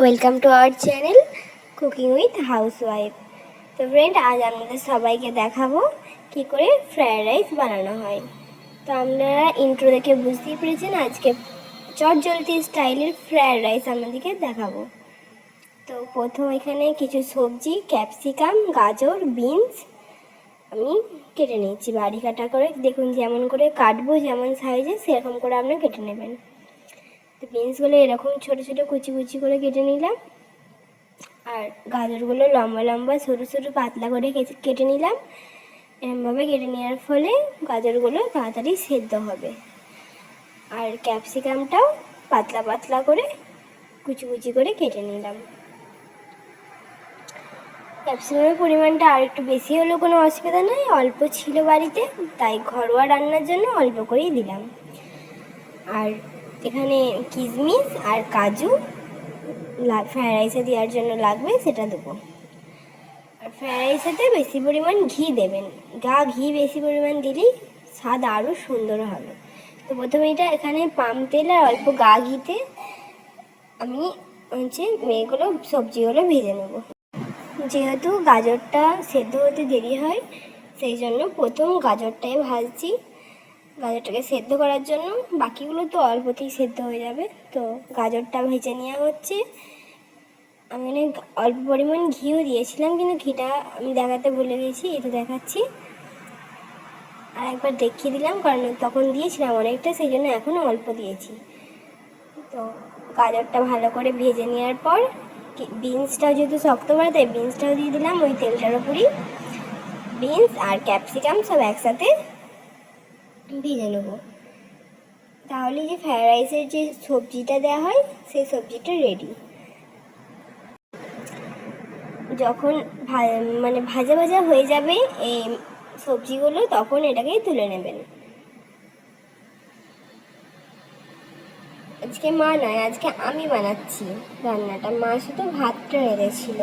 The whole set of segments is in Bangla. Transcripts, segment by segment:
Welcome to our channel cooking with housewife. তো ফ্রেন্ড, আজ আপনাদের সবাইকে দেখাবো কি করে ফ্রায়েড রাইস বানানো হয়। তো আপনারা ইন্ট্রো দেখে বুঝতেই পেরেছেন আজকে চটজলদি স্টাইলের ফ্রায়েড রাইস আপনাদেরকে দেখাবো। তো প্রথম এখানে কিছু সবজি, ক্যাপসিকাম, গাজর, বিনস আমি কেটে নিচ্ছি বাড়ি কাটা করে। দেখুন যেমন করে কাটবো, যেমন সাইজে সেরকম করে আপনারা কেটে নেবেন। তো বিনসগুলো এরকম ছোটো ছোটো কুচি কুচি করে কেটে নিলাম, আর গাজরগুলো লম্বা লম্বা সরু সরু পাতলা করে কেটে নিলাম। এরকমভাবে কেটে নেওয়ার ফলে গাজরগুলো তাড়াতাড়ি সেদ্ধ হবে। আর ক্যাপসিকামটাও পাতলা পাতলা করে কুচি কুচি করে কেটে নিলাম। ক্যাপসিকামের পরিমাণটা আর একটু বেশি হলেও কোনো অসুবিধা নেই, অল্প ছিল বাড়িতে, তাই ঘরোয়া রান্নার জন্য অল্প করেই দিলাম। আর এখানে কিশমিশ আর কাজু ফ্রায়েড রাইসে দেওয়ার জন্য লাগবে, সেটা দেবো। আর ফ্রায়েড রাইসেতে বেশি পরিমাণ ঘি দেবেন, ঘি বেশি পরিমাণ দিলেই স্বাদ আরও সুন্দর হবে। তো প্রথমে এখানে পাম তেল আর অল্প ঘিতে আমি এগুলো সবজিগুলো ভেজে নেব। যেহেতু গাজরটা সেদ্ধ হতে দেরি হয়, সেই জন্য প্রথম গাজরটাই ভাজছি গাজরটাকে সেদ্ধ করার জন্য। বাকিগুলো তো অল্পতেই সেদ্ধ হয়ে যাবে। তো গাজরটা ভেজে নেওয়া হচ্ছে। আমি অল্প পরিমাণ ঘিও দিয়েছিলাম, কিন্তু ঘিটা আমি দেখাতে ভুলে গেছি, এটা দেখাচ্ছি। আর একবার দেখিয়ে দিলাম, কারণ তখন দিয়েছিলাম অনেকটা, সেই জন্য এখনও অল্প দিয়েছি। তো গাজরটা ভালো করে ভেজে নেওয়ার পর বিনসটাও যেহেতু শক্ত করে, তাই বিনসটাও দিয়ে দিলাম ওই তেলটার উপরই। বিনস আর ক্যাপসিকাম সব একসাথে ভেজে নেব, তাহলে যে ফ্রায়েড রাইসের যে সবজিটা দেওয়া হয় সেই সবজিটা রেডি। যখন ভাজা ভাজা হয়ে যাবে এই সবজিগুলো, তখন এটাকে তুলে নেবেন। আজকে মা নয়, আজকে আমি বানাচ্ছি রান্নাটা। মা শুধু ভাতটা রেঁধেছিল।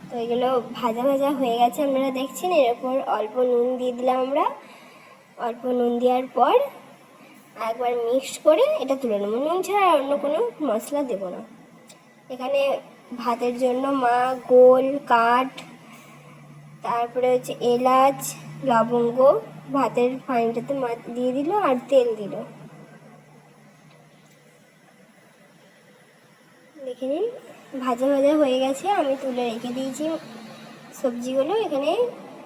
তো এগুলো ভাজা ভাজা হয়ে গেছে, আপনারা দেখছেন। এর উপর অল্প নুন দিয়ে দিলাম আমরা। অল্প নুন দেওয়ার পর একবার মিক্সড করে এটা তুলে নেবো। নুন ছাড়া আর অন্য কোনো মশলা দেবো না। এখানে ভাতের জন্য মা গোল কাঠ, তারপরে এলাচ, লবঙ্গ ভাতের পানিটাতে মা দিয়ে দিল, আর তেল দিল। দেখে নিন ভাজা ভাজা হয়ে গেছে, আমি তুলে রেখে দিয়েছি সবজিগুলো। এখানে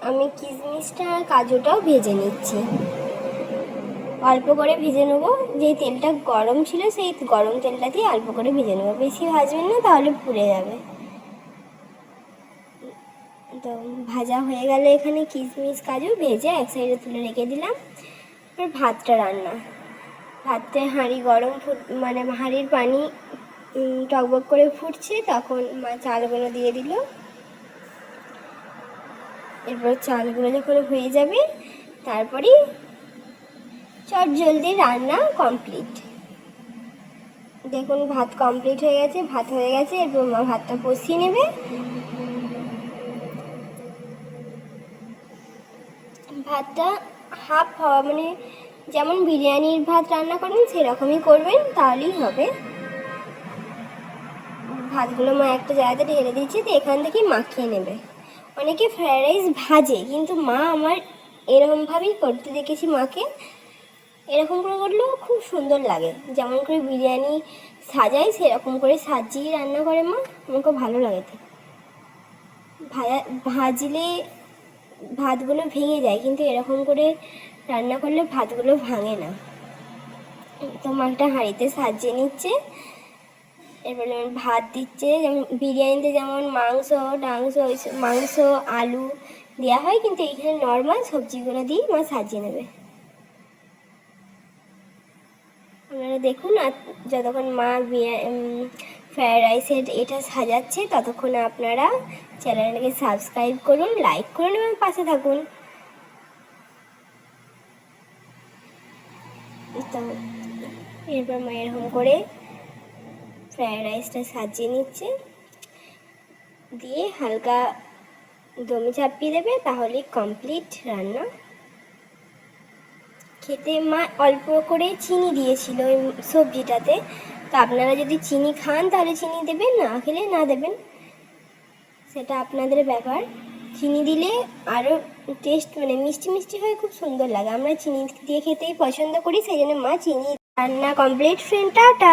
আমি কিশমিশটা আর কাজুটাও ভেজে নিচ্ছি, অল্প করে ভেজে নেবো। যেই তেলটা গরম ছিল সেই গরম তেলটা দিয়ে অল্প করে ভেজে নেবো, বেশি ভাজবেন না, তাহলে পুড়ে যাবে। তো ভাজা হয়ে গেলে এখানে কিশমিশ কাজু ভেজে এক সাইডে তুলে রেখে দিলাম। এবার ভাতটা রান্না। ভাতে হাঁড়ি গরম হাঁড়ির পানি টকবক করে ফুটছে, তখন মা চালগুলো দিয়ে দিল। এরপর চালগুলো যখন হয়ে যাবে, তারপরেই চটজলদি রান্না কমপ্লিট। দেখুন ভাত কমপ্লিট হয়ে গেছে, ভাত হয়ে গেছে। এরপর মা ভাতটা কষিয়ে নেবে। ভাতটা হাফ হওয়া যেমন বিরিয়ানির ভাত রান্না করেন সেরকমই করবেন, তাহলেই হবে। ভাতগুলো মা একটা জায়গাতে ঢেলে দিয়েছে, তো এখান থেকেই মাখিয়ে নেবে। অনেকে ফ্রায়েড রাইস ভাজে, কিন্তু মা আমার এরকমভাবেই করতে দেখেছি মাকে। এরকম করে করলেও খুব সুন্দর লাগে, যেমন করে বিরিয়ানি সাজাই সেরকম করে সাজিয়ে রান্না করে মা। আমার খুব ভালো লাগে। তো ভাজলে ভাতগুলো ভেঙে যায়, কিন্তু এরকম করে রান্না করলে ভাতগুলো ভাঙে না। তো মা একটা হাঁড়িতে সাজিয়ে নিচ্ছে। এরপরে যেমন ভাত দিচ্ছে, যেমন বিরিয়ানিতে যেমন মাংস আলু দেওয়া হয়, কিন্তু এইখানে নর্মাল সবজিগুলো দিয়ে মা সাজিয়ে নেবে। আপনারা দেখুন, আর যতক্ষণ মা ফ্রায়েড রাইসের এটা সাজাচ্ছে, ততক্ষণ আপনারা চ্যানেলটাকে সাবস্ক্রাইব করুন, লাইক করুন এবং পাশে থাকুন। তো এরপর মা এরকম করে ফ্রায়েড রাইসটা সাজিয়ে নিচ্ছে, দিয়ে হালকা দমে চাপিয়ে দেবে, তাহলেই কমপ্লিট রান্না। খেতে মা অল্প করে চিনি দিয়েছিল ওই সবজিটাতে, তো আপনারা যদি চিনি খান তাহলে চিনি দেবেন, না খেলে না দেবেন, সেটা আপনাদের ব্যাপার। চিনি দিলে আরও টেস্ট মানে মিষ্টি মিষ্টি হয়ে খুব সুন্দর লাগে। আমরা চিনি দিয়ে খেতেই পছন্দ করি, সেই জন্য মা চিনি। রান্না কমপ্লিট ফ্রেন্ড, টাটা।